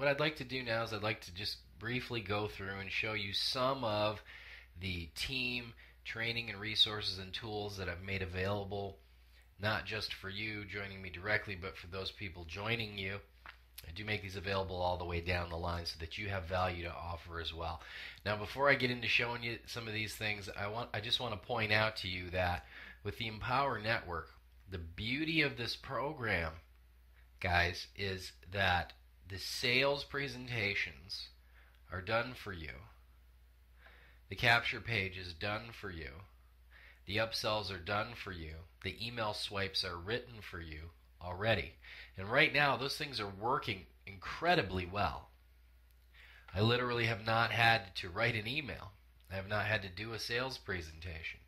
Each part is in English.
I'd like to do now is I'd like to just briefly go through and show you some of the team training and resources and tools that I've made available, not just for you joining me directly, but for those people joining you. I do make these available all the way down the line so that you have value to offer as well. Now, before I get into showing you some of these things, I just want to point out to you that with the Empower Network, the beauty of this program, guys, is that the sales presentations are done for you. The capture page is done for you. The upsells are done for you. The email swipes are written for you already. And right now, those things are working incredibly well. I literally have not had to write an email. I have not had to do a sales presentation.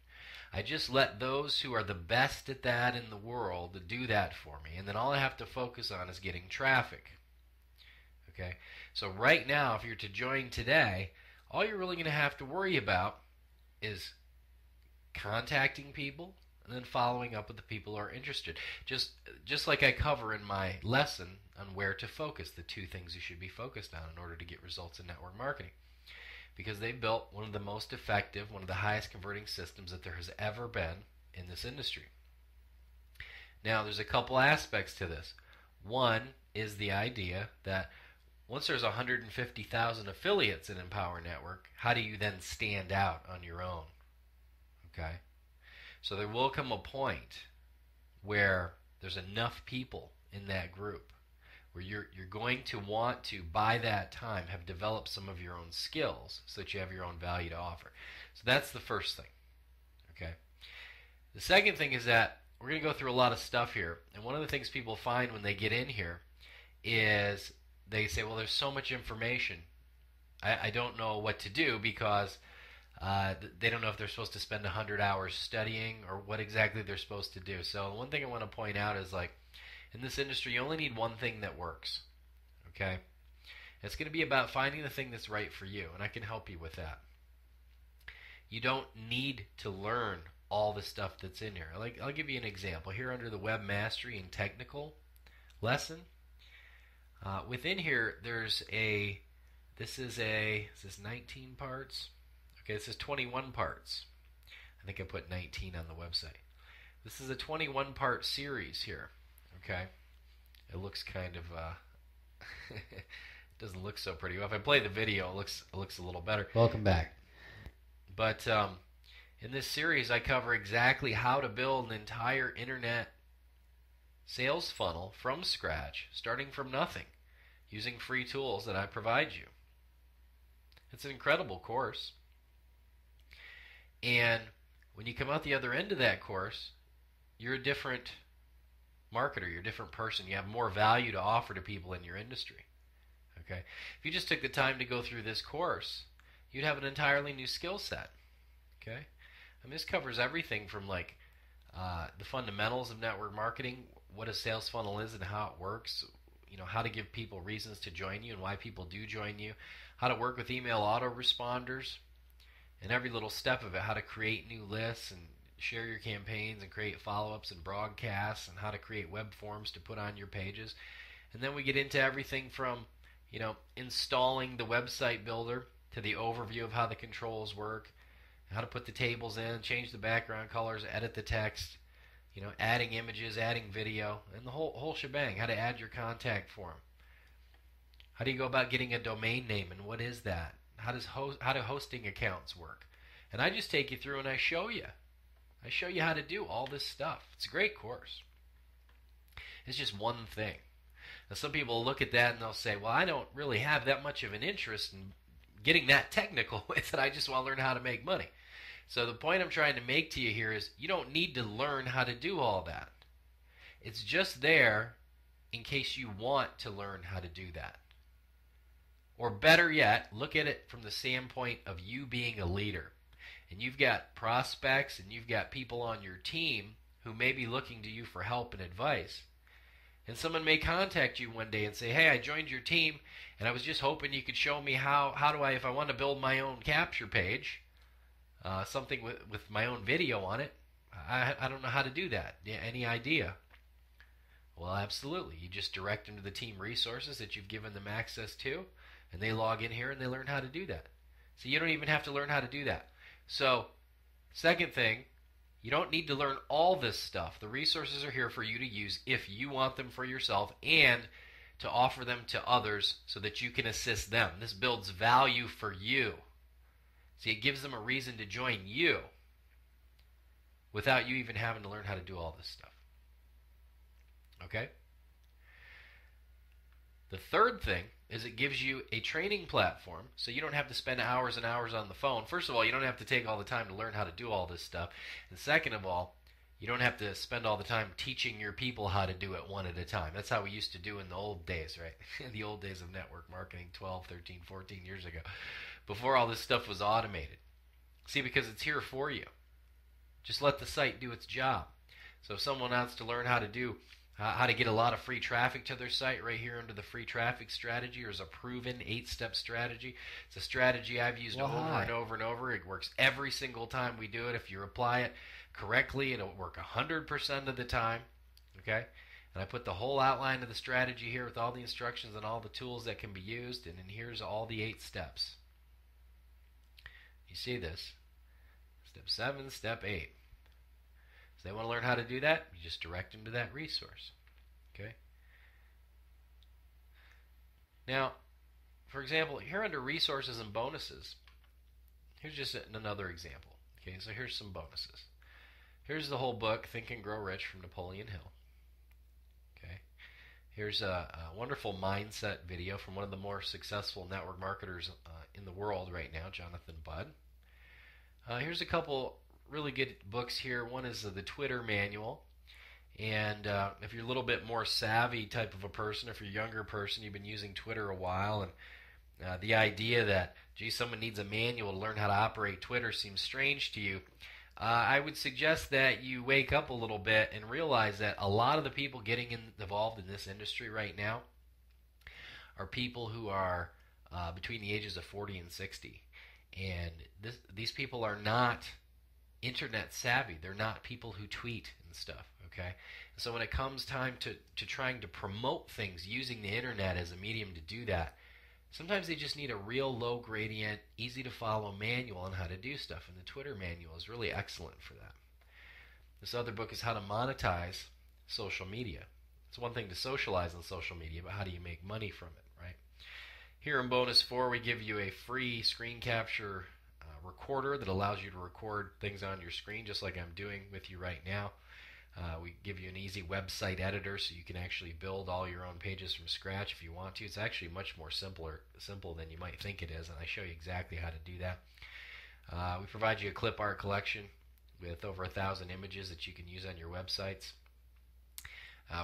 I just let those who are the best at that in the world do that for me. And then all I have to focus on is getting traffic. Okay? So right now, if you're to join today, all you're really going to have to worry about is contacting people and then following up with the people who are interested. Just like I cover in my lesson on where to focus, the two things you should be focused on in order to get results in network marketing. Because they've built one of the most effective, one of the highest converting systems that there has ever been in this industry. Now, there's a couple aspects to this. One is the idea that once there's 150,000 affiliates in Empower Network, how do you then stand out on your own? Okay? So there will come a point where there's enough people in that group where you're going to want to, by that time, have developed some of your own skills so that you have your own value to offer. So that's the first thing. Okay? The second thing is that we're going to go through a lot of stuff here. And one of the things people find when they get in here is they say, well, there's so much information. I don't know what to do because they don't know if they're supposed to spend 100 hours studying or what exactly they're supposed to do. So one thing I want to point out is, like, in this industry, you only need one thing that works. Okay? It's going to be about finding the thing that's right for you, and I can help you with that. You don't need to learn all the stuff that's in here. Like, I'll give you an example. Here under the Web Mastery and Technical lesson, within here, there's this is 19 parts? Okay, this is 21 parts. I think I put 19 on the website. This is a 21-part series here. Okay? It looks kind of, it doesn't look so pretty. Well, if I play the video, it looks a little better. Welcome back. But in this series, I cover exactly how to build an entire internet sales funnel from scratch, starting from nothing, using free tools that I provide you. It's an incredible course. And when you come out the other end of that course, you're a different marketer, you're a different person. You have more value to offer to people in your industry. Okay? If you just took the time to go through this course, you'd have an entirely new skill set. Okay? I mean, this covers everything from like the fundamentals of network marketing, what a sales funnel is and how it works, you know, how to give people reasons to join you and why people do join you, how to work with email autoresponders, and every little step of it, how to create new lists and share your campaigns and create follow-ups and broadcasts, and how to create web forms to put on your pages. And then we get into everything from, you know, installing the website builder to the overview of how the controls work, how to put the tables in, change the background colors, edit the text, you know, adding images, adding video, and the whole shebang, how to add your contact form. How do you go about getting a domain name, and what is that? How do hosting accounts work? And I just take you through and I show you. I show you how to do all this stuff. It's a great course. It's just one thing. Now, some people look at that and they'll say, well, I don't really have that much of an interest in getting that technical with it. I just want to learn how to make money. So the point I'm trying to make to you here is you don't need to learn how to do all that. It's just there in case you want to learn how to do that. Or better yet, look at it from the standpoint of you being a leader. And you've got prospects and you've got people on your team who may be looking to you for help and advice. And someone may contact you one day and say, hey, I joined your team and I was just hoping you could show me how do I, if I want to build my own capture page, something with my own video on it, I don't know how to do that. Yeah, any idea? Well, absolutely. You just direct them to the team resources that you've given them access to, and they log in here and they learn how to do that. So you don't even have to learn how to do that. So, second thing, you don't need to learn all this stuff. The resources are here for you to use if you want them for yourself and to offer them to others so that you can assist them. This builds value for you. See, it gives them a reason to join you without you even having to learn how to do all this stuff. Okay? The third thing is it gives you a training platform so you don't have to spend hours and hours on the phone. First of all, you don't have to take all the time to learn how to do all this stuff. And second of all, you don't have to spend all the time teaching your people how to do it one at a time. That's how we used to do in the old days, right? In the old days of network marketing 12, 13, 14 years ago, before all this stuff was automated. See, because it's here for you. Just let the site do its job. So if someone wants to learn how to get a lot of free traffic to their site, right here under the free traffic strategy, or is a proven 8-step strategy. It's a strategy I've used over and over and over. It works every single time we do it. If you apply it correctly, it'll work 100% of the time. Okay? And I put the whole outline of the strategy here with all the instructions and all the tools that can be used. And then here's all the 8 steps. You see this? Step 7, step 8. So they want to learn how to do that, you just direct them to that resource. Okay? Now, for example, here under resources and bonuses, here's just another example. Okay, so here's some bonuses. Here's the whole book, Think and Grow Rich from Napoleon Hill. Okay? Here's a wonderful mindset video from one of the more successful network marketers in the world right now, Jonathan Budd. Here's a couple really good books here. One is the Twitter Manual. And if you're a little bit more savvy type of a person, if you're a younger person, you've been using Twitter a while, and the idea that, gee, someone needs a manual to learn how to operate Twitter seems strange to you, I would suggest that you wake up a little bit and realize that a lot of the people getting involved in this industry right now are people who are between the ages of 40 and 60. And these people are not internet savvy. They're not people who tweet and stuff, okay? So when it comes time to trying to promote things using the internet as a medium to do that, sometimes they just need a real low gradient, easy to follow manual on how to do stuff, and the Twitter Manual is really excellent for that. This other book is How to Monetize Social Media. It's one thing to socialize on social media, but how do you make money from it, right? Here in Bonus 4, we give you a free screen capture recorder that allows you to record things on your screen, just like I'm doing with you right now. We give you an easy website editor so you can actually build all your own pages from scratch if you want to. It's actually much more simple than you might think it is, and I show you exactly how to do that. We provide you a clip art collection with over 1,000 images that you can use on your websites.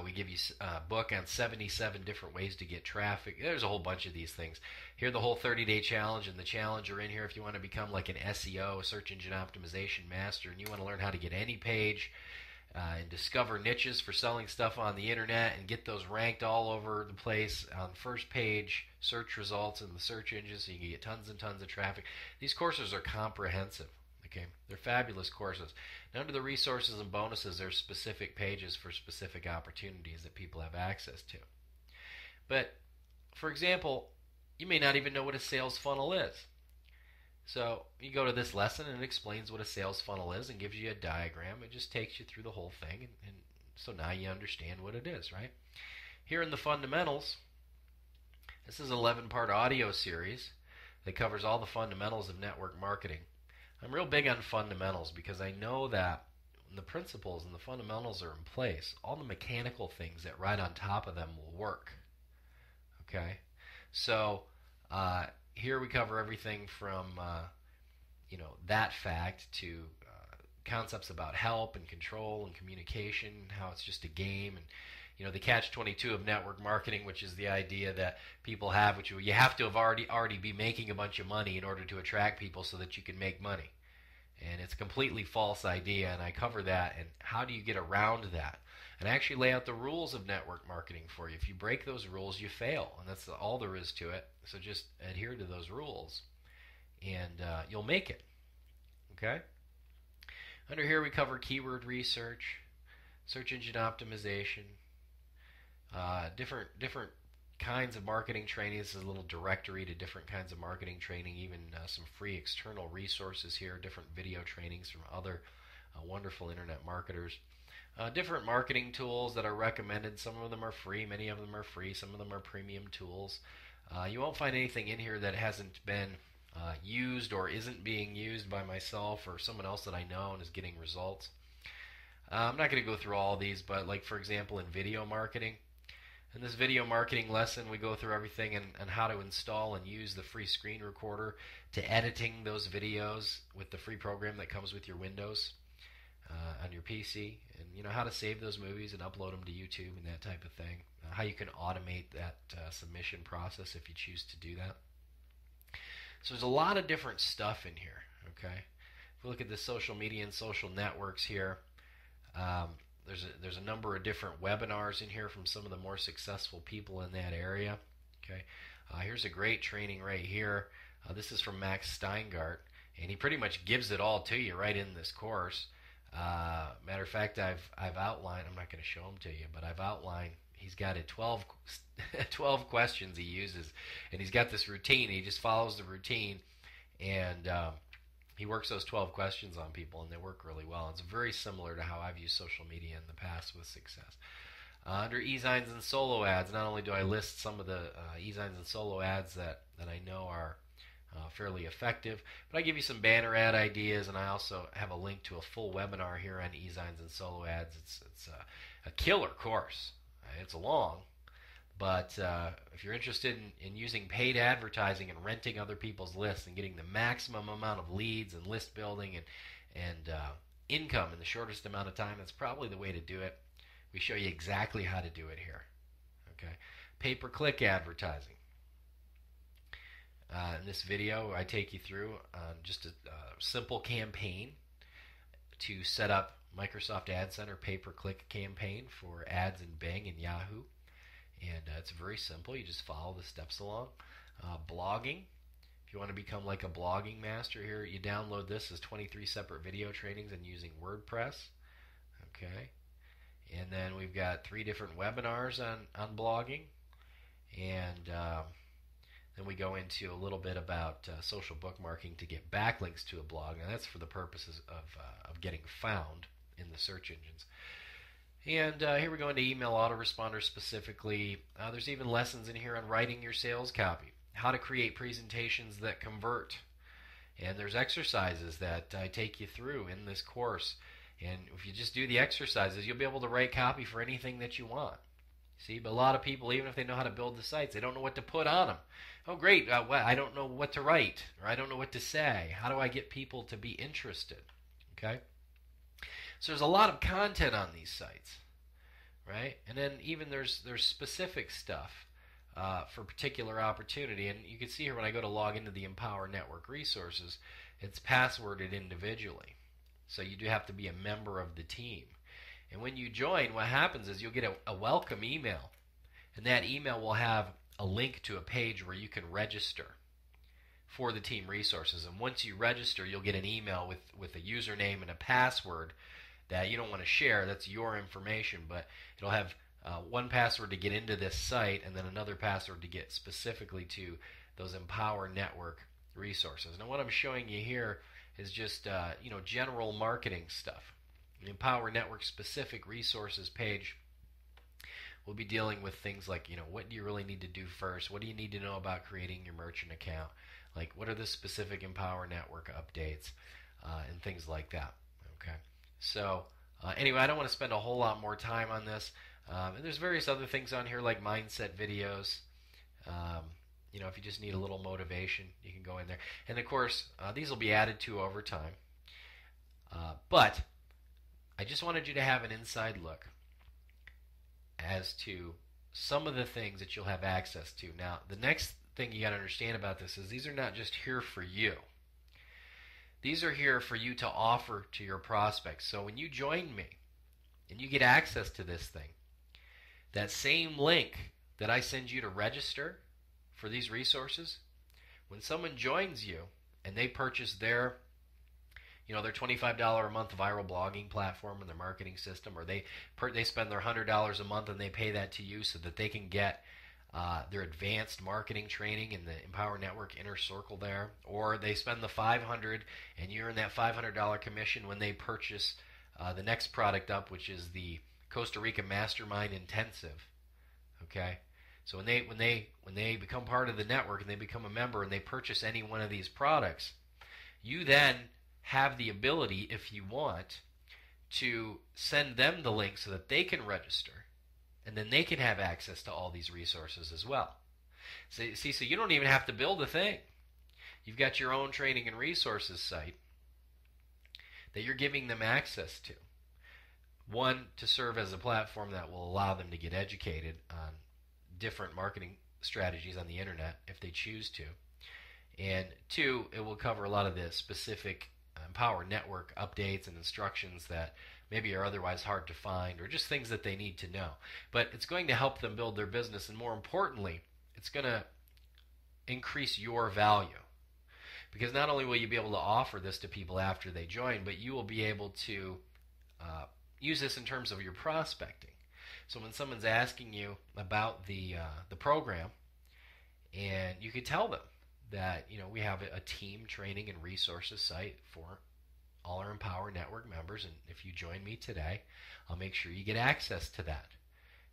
We give you a book on 77 different ways to get traffic. There's a whole bunch of these things. Here, the whole 30-day challenge and the challenge are in here if you want to become like an SEO, a search engine optimization master, and you want to learn how to get any page and discover niches for selling stuff on the internet and get those ranked all over the place on first page search results in the search engine so you can get tons and tons of traffic. These courses are comprehensive. Okay, they're fabulous courses. And under the resources and bonuses, there's specific pages for specific opportunities that people have access to. But, for example, you may not even know what a sales funnel is. So you go to this lesson and it explains what a sales funnel is and gives you a diagram. It just takes you through the whole thing. And so now you understand what it is, right? Here in the fundamentals, this is an 11-part audio series that covers all the fundamentals of network marketing. I'm real big on fundamentals because I know that when the principles and the fundamentals are in place, all the mechanical things that ride on top of them will work. Okay? So here we cover everything from that fact to concepts about help and control and communication, how it's just a game, and the catch-22 of network marketing, which is the idea that people have, which you have to have already be making a bunch of money in order to attract people so that you can make money. And it's a completely false idea, and I cover that, and how do you get around that? And I actually lay out the rules of network marketing for you. If you break those rules, you fail, and that's all there is to it. So just adhere to those rules, and you'll make it. Okay? Under here we cover keyword research, search engine optimization, different kinds of marketing training. This is a little directory to different kinds of marketing training, even some free external resources here, different video trainings from other wonderful internet marketers. Different marketing tools that are recommended. Some of them are free, many of them are free, some of them are premium tools. You won't find anything in here that hasn't been used or isn't being used by myself or someone else that I know and is getting results. I'm not going to go through all of these, but like for example in video marketing, in this video marketing lesson we go through everything and how to install and use the free screen recorder to editing those videos with the free program that comes with your Windows on your PC, and how to save those movies and upload them to YouTube and that type of thing. How you can automate that submission process if you choose to do that. So there's a lot of different stuff in here. Okay, if we look at the social media and social networks here, there's a number of different webinars in here from some of the more successful people in that area. Okay, here's a great training right here. This is from Max Steingart, and he pretty much gives it all to you right in this course. Matter of fact, I've outlined. I'm not going to show them to you, but I've outlined. He's got 12 questions he uses, and he's got this routine. He just follows the routine, and he works those 12 questions on people, and they work really well. It's very similar to how I've used social media in the past with success. Under e-signs and solo ads, not only do I list some of the e-signs and solo ads that I know are fairly effective, but I give you some banner ad ideas, and I also have a link to a full webinar here on e-signs and solo ads. It's a killer course. It's long, but if you're interested in using paid advertising and renting other people's lists and getting the maximum amount of leads and list building and income in the shortest amount of time, that's probably the way to do it. We show you exactly how to do it here. Okay, pay-per-click advertising. In this video, I take you through just a simple campaign to set up Microsoft Ad Center pay-per-click campaign for ads in Bing and Yahoo. And it's very simple. You just follow the steps along. Blogging. If you want to become like a blogging master here, you download this as 23 separate video trainings and using WordPress. Okay. And then we've got 3 different webinars on blogging. And then we go into a little bit about social bookmarking to get backlinks to a blog. Now that's for the purposes of getting found in the search engines. And here we go into email autoresponder specifically. There's even lessons in here on writing your sales copy, how to create presentations that convert. And there's exercises that I take you through in this course. And if you just do the exercises, you'll be able to write copy for anything that you want. See, but a lot of people, even if they know how to build the sites, they don't know what to put on them. Oh, great, I don't know what to write, or I don't know what to say. How do I get people to be interested? Okay? So there's a lot of content on these sites, right? And then even there's specific stuff for particular opportunity. And you can see here when I go to log into the Empower Network resources, it's passworded individually. So you do have to be a member of the team. And when you join, what happens is you'll get a welcome email. And that email will have a link to a page where you can register for the team resources. And once you register, you'll get an email with a username and a password that you don't want to share. That's your information, but it'll have one password to get into this site and then another password to get specifically to those Empower Network resources. Now what I'm showing you here is just general marketing stuff. The Empower Network specific resources page will be dealing with things like, what do you really need to do first? What do you need to know about creating your merchant account? Like, what are the specific Empower Network updates and things like that? Okay. So anyway, I don't want to spend a whole lot more time on this. And there's various other things on here like mindset videos. If you just need a little motivation, you can go in there. And of course, these will be added to over time. But I just wanted you to have an inside look as to some of the things that you'll have access to. Now, the next thing you got to understand about this is these are not just here for you. These are here for you to offer to your prospects. So when you join me and you get access to this thing, that same link that I send you to register for these resources, when someone joins you and they purchase their their $25 a month viral blogging platform and their marketing system, or they spend their $100 a month and they pay that to you so that they can get their advanced marketing training in the Empower Network Inner Circle there, or they spend the $500 and you earn that $500 commission when they purchase the next product up, which is the Costa Rica Mastermind Intensive. Okay, so when they become part of the network and they become a member and they purchase any one of these products, you then have the ability, if you want, to send them the link so that they can register, and then they can have access to all these resources as well. So you don't even have to build a thing. You've got your own training and resources site that you're giving them access to. One, to serve as a platform that will allow them to get educated on different marketing strategies on the internet if they choose to. And two, it will cover a lot of the specific Empower Network updates and instructions that maybe are otherwise hard to find, or just things that they need to know. But it's going to help them build their business, and more importantly, it's going to increase your value. Because not only will you be able to offer this to people after they join, but you will be able to use this in terms of your prospecting. So when someone's asking you about the program, and you could tell them that we have a team training and resources site for all our Empower Network members, and if you join me today, I'll make sure you get access to that.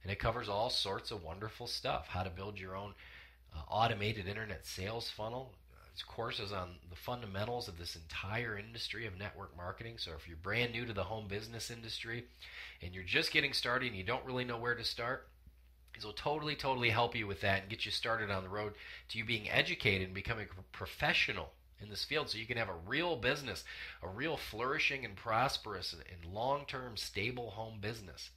And it covers all sorts of wonderful stuff: how to build your own automated internet sales funnel. It's courses on the fundamentals of this entire industry of network marketing. So if you're brand new to the home business industry and you're just getting started and you don't really know where to start, these will totally help you with that and get you started on the road to you being educated and becoming a professional in this field, so you can have a real business, a real flourishing and prosperous and long-term stable home business.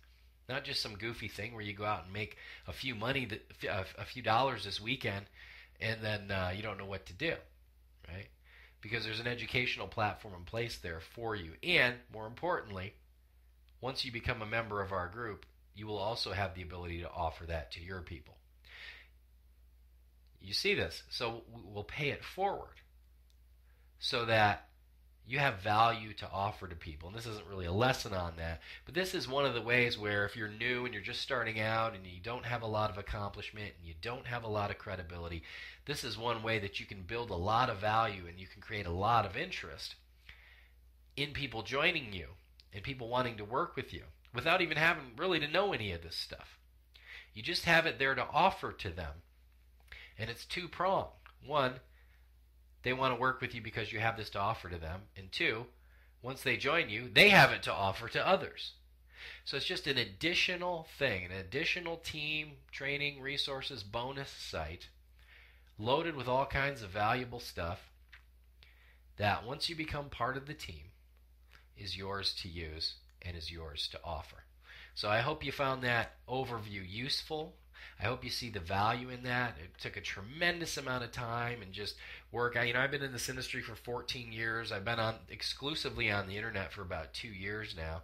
Not just some goofy thing where you go out and make a few dollars this weekend and then you don't know what to do, right? Because there's an educational platform in place there for you. And more importantly, once you become a member of our group, you will also have the ability to offer that to your people. You see this? So we'll pay it forward so that you have value to offer to people. And this isn't really a lesson on that, but this is one of the ways where if you're new and you're just starting out and you don't have a lot of accomplishment and you don't have a lot of credibility, this is one way that you can build a lot of value and you can create a lot of interest in people joining you and people wanting to work with you without even having really to know any of this stuff. You just have it there to offer to them. And it's two-pronged. One, they want to work with you because you have this to offer to them. And two, once they join you, they have it to offer to others. So it's just an additional thing, an additional team training resources bonus site loaded with all kinds of valuable stuff that once you become part of the team is yours to use and is yours to offer. So I hope you found that overview useful. I hope you see the value in that. It took a tremendous amount of time and just work. I've been in this industry for 14 years. I've been exclusively on the internet for about 2 years now.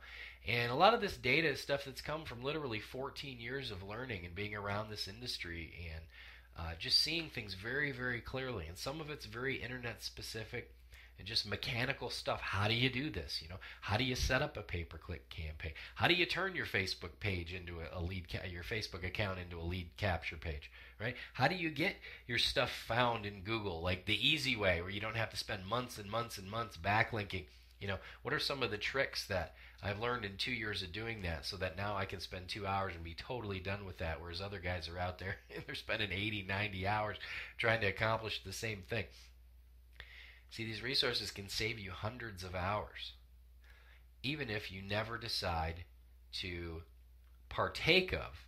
And a lot of this data is stuff that's come from literally 14 years of learning and being around this industry and just seeing things very clearly. And some of it's very internet specific and just mechanical stuff. How do you do this? How do you set up a pay-per-click campaign? How do you turn your Facebook page into your Facebook account into a lead capture page, right? How do you get your stuff found in Google, like the easy way where you don't have to spend months and months and months backlinking? What are some of the tricks that I've learned in 2 years of doing that so that now I can spend 2 hours and be totally done with that, whereas other guys are out there and they're spending 80, 90 hours trying to accomplish the same thing. See, these resources can save you hundreds of hours, even if you never decide to partake of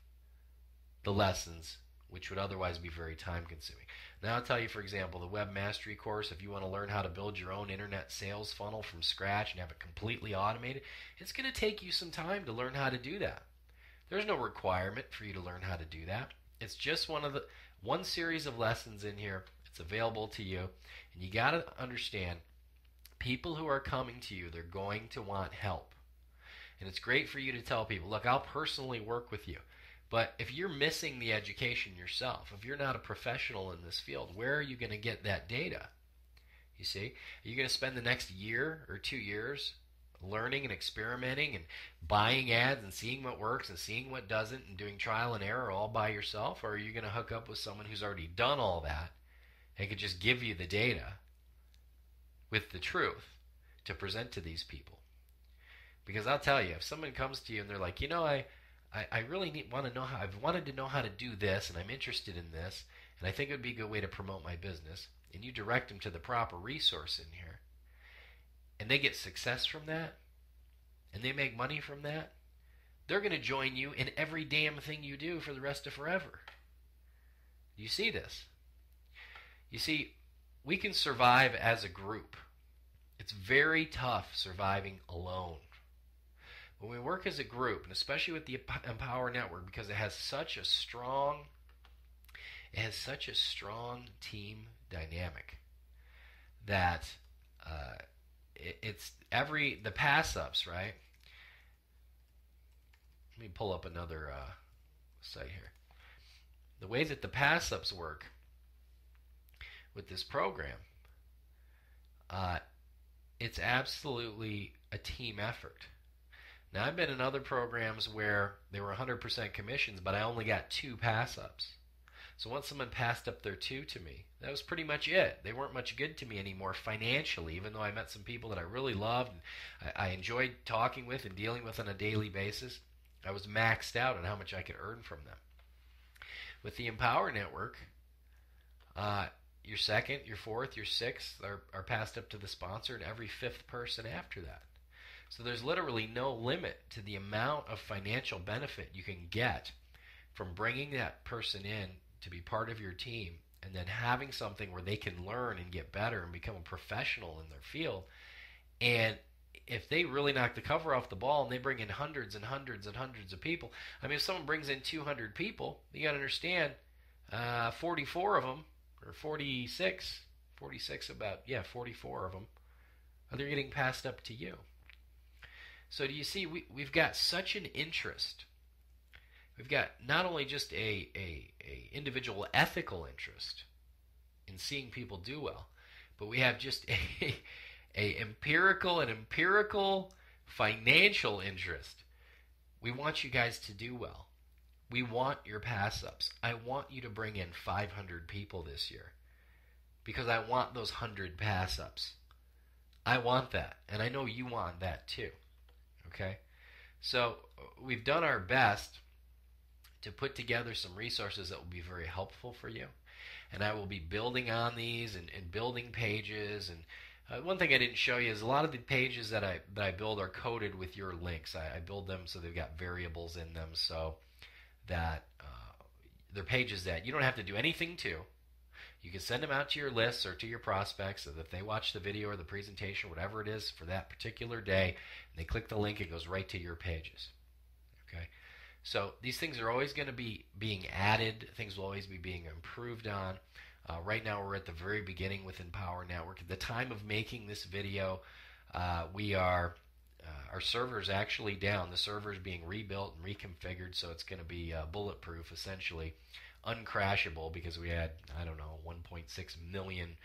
the lessons, which would otherwise be very time-consuming. Now I'll tell you, for example, the Web Mastery course, if you want to learn how to build your own internet sales funnel from scratch and have it completely automated, it's going to take you some time to learn how to do that. There's no requirement for you to learn how to do that. It's just one series of lessons in here. It's available to you. And you got to understand, people who are coming to you, they're going to want help. And it's great for you to tell people, look, I'll personally work with you. But if you're missing the education yourself, if you're not a professional in this field, where are you going to get that data? You see? Are you going to spend the next year or 2 years learning and experimenting and buying ads and seeing what works and seeing what doesn't and doing trial and error all by yourself? Or are you going to hook up with someone who's already done all that and could just give you the data with the truth to present to these people? Because I'll tell you, if someone comes to you and they're like, I really want to know how, I've wanted to know how to do this and I'm interested in this and I think it would be a good way to promote my business, and you direct them to the proper resource in here, and they get success from that, and they make money from that, they're going to join you in every damn thing you do for the rest of forever. You see this? You see, we can survive as a group. It's very tough surviving alone. When we work as a group, and especially with the Empower Network, because it has such a strong team dynamic that it's the pass-ups, right? Let me pull up another site here. The way that the pass-ups work with this program, it's absolutely a team effort. Now, I've been in other programs where they were 100% commissions, but I only got 2 pass-ups. So once someone passed up their 2 to me, that was pretty much it. They weren't much good to me anymore financially, even though I met some people that I really loved and I enjoyed talking with and dealing with on a daily basis. I was maxed out on how much I could earn from them. With the Empower Network, your 2nd, your 4th, your 6th are passed up to the sponsor, and every 5th person after that. So there's literally no limit to the amount of financial benefit you can get from bringing that person in to be part of your team, and then having something where they can learn and get better and become a professional in their field. And if they really knock the cover off the ball and they bring in hundreds and hundreds and hundreds of people, I mean, if someone brings in 200 people, you got to understand 44 of them, or 46 44 of them, they're getting passed up to you. So do you see, we've got such an interest. We've got not only just a individual ethical interest in seeing people do well, but we have just a empirical financial interest. We want you guys to do well. We want your pass-ups. I want you to bring in 500 people this year because I want those 100 pass-ups. I want that, and I know you want that too. Okay? So we've done our best to put together some resources that will be very helpful for you. And I will be building on these and building pages. And one thing I didn't show you is a lot of the pages that I build are coded with your links. I build them so they've got variables in them so that they're pages that you don't have to do anything to. You can send them out to your lists or to your prospects so that if they watch the video or the presentation, whatever it is for that particular day, and they click the link, it goes right to your pages. Okay? So these things are always going to be being added. Things will always be being improved on. Right now we're at the very beginning with Empower Network. At the time of making this video, our server is actually down. The server is being rebuilt and reconfigured, so it's going to be bulletproof, essentially uncrashable, because we had, 1.6 million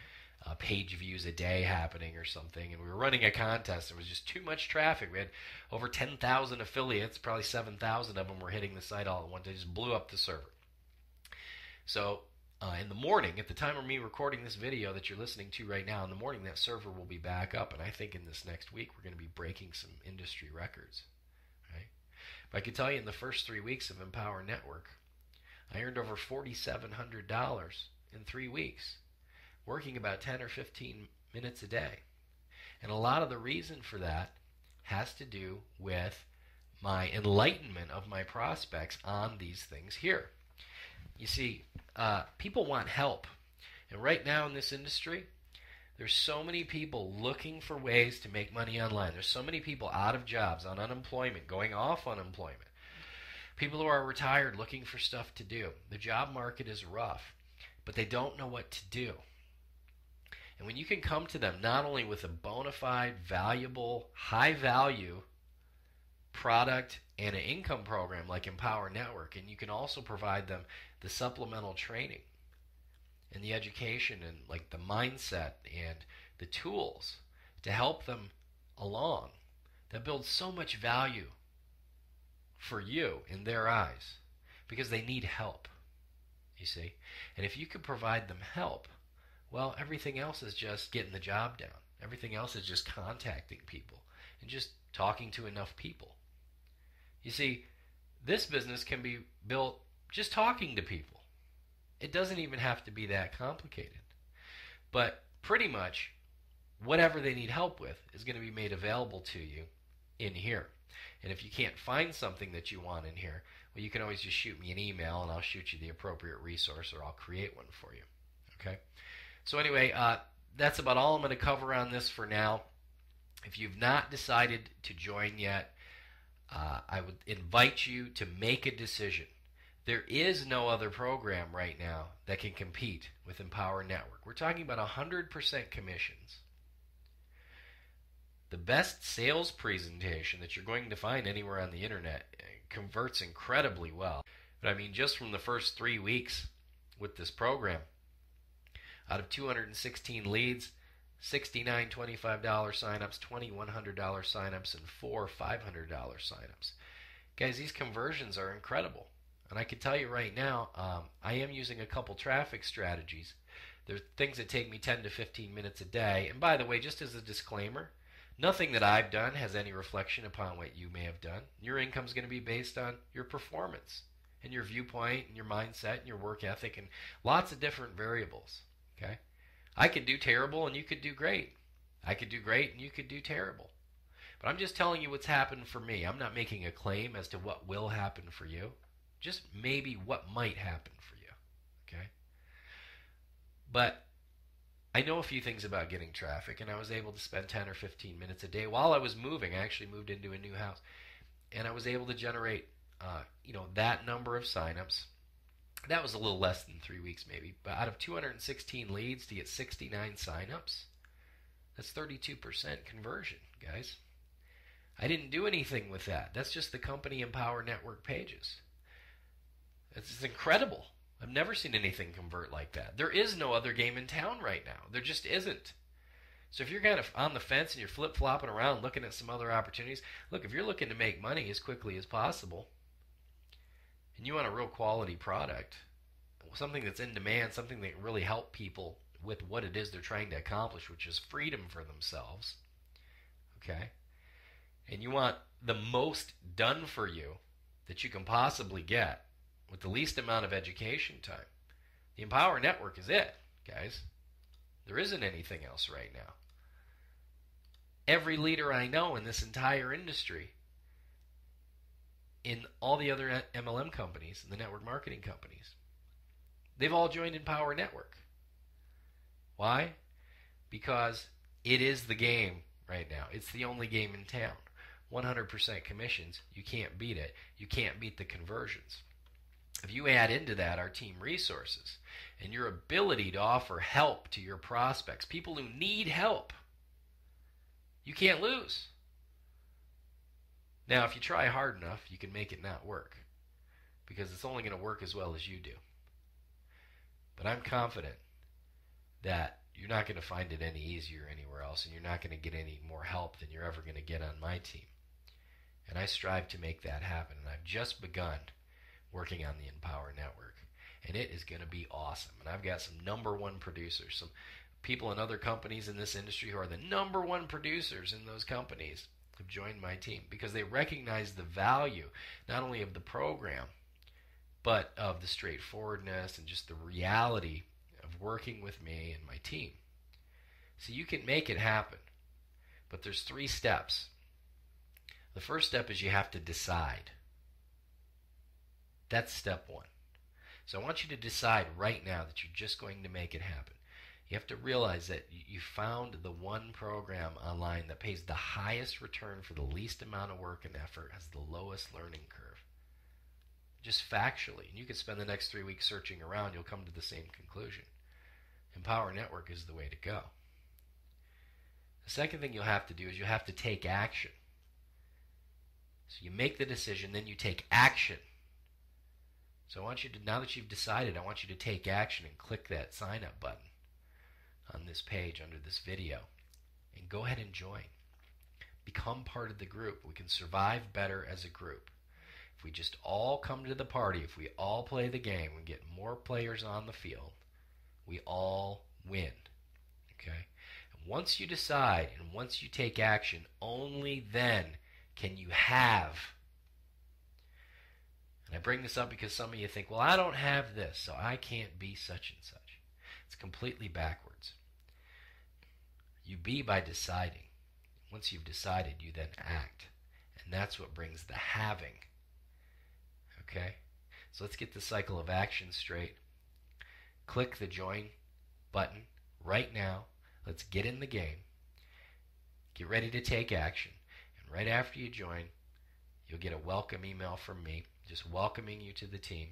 page views a day happening or something, and we were running a contest. There was just too much traffic. We had over 10,000 affiliates, probably 7,000 of them were hitting the site all at once. They just blew up the server. So in the morning, at the time of me recording this video that you're listening to right now, in the morning that server will be back up, and I think in this next week we're going to be breaking some industry records. Right? But I can tell you, in the first 3 weeks of Empower Network, I earned over $4,700 in 3 weeks, working about 10 or 15 minutes a day. And a lot of the reason for that has to do with my enlightenment of my prospects on these things here. You see, people want help. And right now in this industry, there's so many people looking for ways to make money online. There's so many people out of jobs, on unemployment, going off unemployment. People who are retired looking for stuff to do. The job market is rough, but they don't know what to do. And when you can come to them not only with a bona fide, valuable, high-value product and an income program like Empower Network, and you can also provide them the supplemental training, and the education and like the mindset and the tools to help them along that builds so much value for you in their eyes because they need help, you see. And if you could provide them help, well, everything else is just getting the job done. Everything else is just contacting people and just talking to enough people. You see, this business can be built just talking to people. It doesn't even have to be that complicated. But pretty much whatever they need help with is going to be made available to you in here. And if you can't find something that you want in here, well, you can always just shoot me an email and I'll shoot you the appropriate resource, or I'll create one for you. Okay? So anyway, that's about all I'm going to cover on this for now. If you've not decided to join yet, I would invite you to make a decision. There is no other program right now that can compete with Empower Network. We're talking about 100% commissions. The best sales presentation that you're going to find anywhere on the internet converts incredibly well. But I mean, just from the first 3 weeks with this program, out of 216 leads, 69 $25 signups, 20 $100 signups, and 4 $500 signups. Guys, these conversions are incredible. And I can tell you right now, I am using a couple traffic strategies. There's things that take me 10 to 15 minutes a day. And by the way, just as a disclaimer, nothing that I've done has any reflection upon what you may have done. Your income is going to be based on your performance and your viewpoint and your mindset and your work ethic and lots of different variables. Okay? I could do terrible and you could do great. I could do great and you could do terrible. But I'm just telling you what's happened for me. I'm not making a claim as to what will happen for you. Just maybe what might happen for you. Okay? But I know a few things about getting traffic, and I was able to spend 10 or 15 minutes a day while I was moving. I actually moved into a new house, and I was able to generate, that number of signups. That was a little less than 3 weeks, maybe. But out of 216 leads to get 69 signups, that's 32% conversion, guys. I didn't do anything with that. That's just the company Empower Network pages. It's incredible. I've never seen anything convert like that. There is no other game in town right now. There just isn't. So if you're kind of on the fence and you're flip-flopping around looking at some other opportunities, look, if you're looking to make money as quickly as possible and you want a real quality product, something that's in demand, something that can really help people with what it is they're trying to accomplish, which is freedom for themselves, okay? And you want the most done for you that you can possibly get with the least amount of education time, the Empower Network is it, guys. There isn't anything else right now. Every leader I know in this entire industry, in all the other MLM companies and the network marketing companies, they've all joined Empower Network. Why? Because it is the game right now. It's the only game in town. 100% commissions. You can't beat it. You can't beat the conversions. If you add into that our team resources and your ability to offer help to your prospects, people who need help, you can't lose. Now, if you try hard enough, you can make it not work, because it's only going to work as well as you do. But I'm confident that you're not going to find it any easier anywhere else, and you're not going to get any more help than you're ever going to get on my team. And I strive to make that happen, and I've just begun working on the Empower Network, and it is going to be awesome. And I've got some number one producers, some people in other companies in this industry who are the number one producers in those companies have joined my team because they recognize the value not only of the program but of the straightforwardness and just the reality of working with me and my team. So you can make it happen, but there's 3 steps. The first step is you have to decide. That's step 1. So I want you to decide right now that you're just going to make it happen. You have to realize that you found the one program online that pays the highest return for the least amount of work and effort, has the lowest learning curve. Just factually. And you could spend the next 3 weeks searching around, you'll come to the same conclusion. Empower Network is the way to go. The second thing you'll have to do is you have to take action. So you make the decision, then you take action. So I want you to, now that you've decided, I want you to take action and click that sign up button on this page under this video and go ahead and join. Become part of the group. We can survive better as a group. If we just all come to the party, if we all play the game, we get more players on the field, we all win. Okay? And once you decide and once you take action, only then can you have. And I bring this up because some of you think, well, I don't have this, so I can't be such and such. It's completely backwards. You be by deciding. Once you've decided, you then act. And that's what brings the having. Okay? So let's get the cycle of action straight. Click the join button right now. Let's get in the game. Get ready to take action. And right after you join, you'll get a welcome email from me, just welcoming you to the team.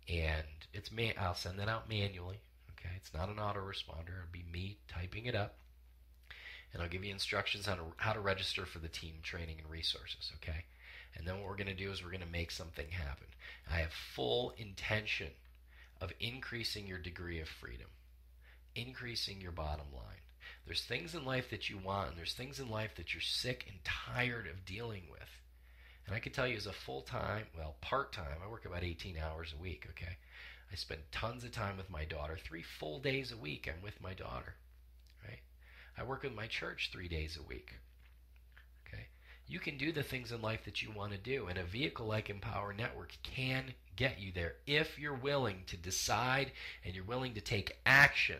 And it's me. I'll send that out manually. Okay? It's not an autoresponder. It'll be me typing it up. And I'll give you instructions on how to register for the team training and resources, okay? And then what we're going to do is we're going to make something happen. I have full intention of increasing your degree of freedom, increasing your bottom line. There's things in life that you want, and there's things in life that you're sick and tired of dealing with. And I can tell you as a full-time, well, part-time, I work about 18 hours a week, okay? I spend tons of time with my daughter. 3 full days a week I'm with my daughter, right? I work with my church 3 days a week. Okay? You can do the things in life that you want to do, and a vehicle like Empower Network can get you there if you're willing to decide and you're willing to take action,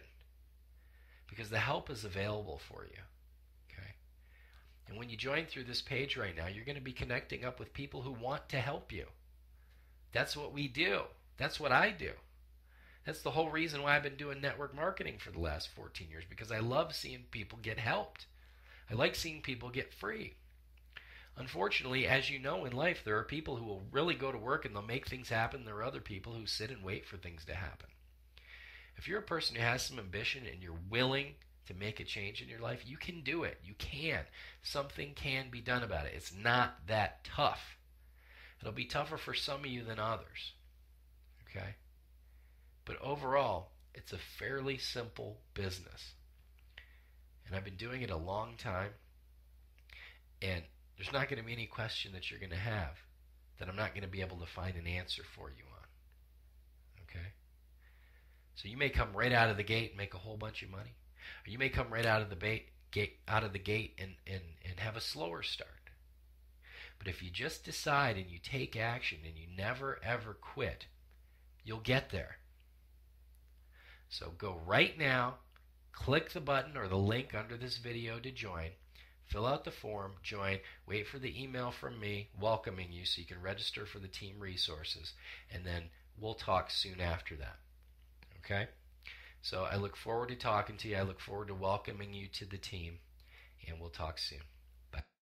because the help is available for you. Okay? And when you join through this page right now, you're going to be connecting up with people who want to help you. That's what we do. That's what I do. That's the whole reason why I've been doing network marketing for the last 14 years, because I love seeing people get helped. I like seeing people get free. Unfortunately, as you know in life, there are people who will really go to work and they'll make things happen. There are other people who sit and wait for things to happen. If you're a person who has some ambition and you're willing to make a change in your life, you can do it. You can. Something can be done about it. It's not that tough. It'll be tougher for some of you than others. Okay? But overall, it's a fairly simple business. And I've been doing it a long time. And there's not going to be any question that you're going to have that I'm not going to be able to find an answer for you on. Okay? So you may come right out of the gate and make a whole bunch of money. Or you may come right out of the gate and have a slower start. But if you just decide and you take action and you never ever quit, you'll get there. So go right now, click the button or the link under this video to join, fill out the form, join, wait for the email from me welcoming you so you can register for the team resources, and then we'll talk soon after that. Okay? So I look forward to talking to you. I look forward to welcoming you to the team, and we'll talk soon.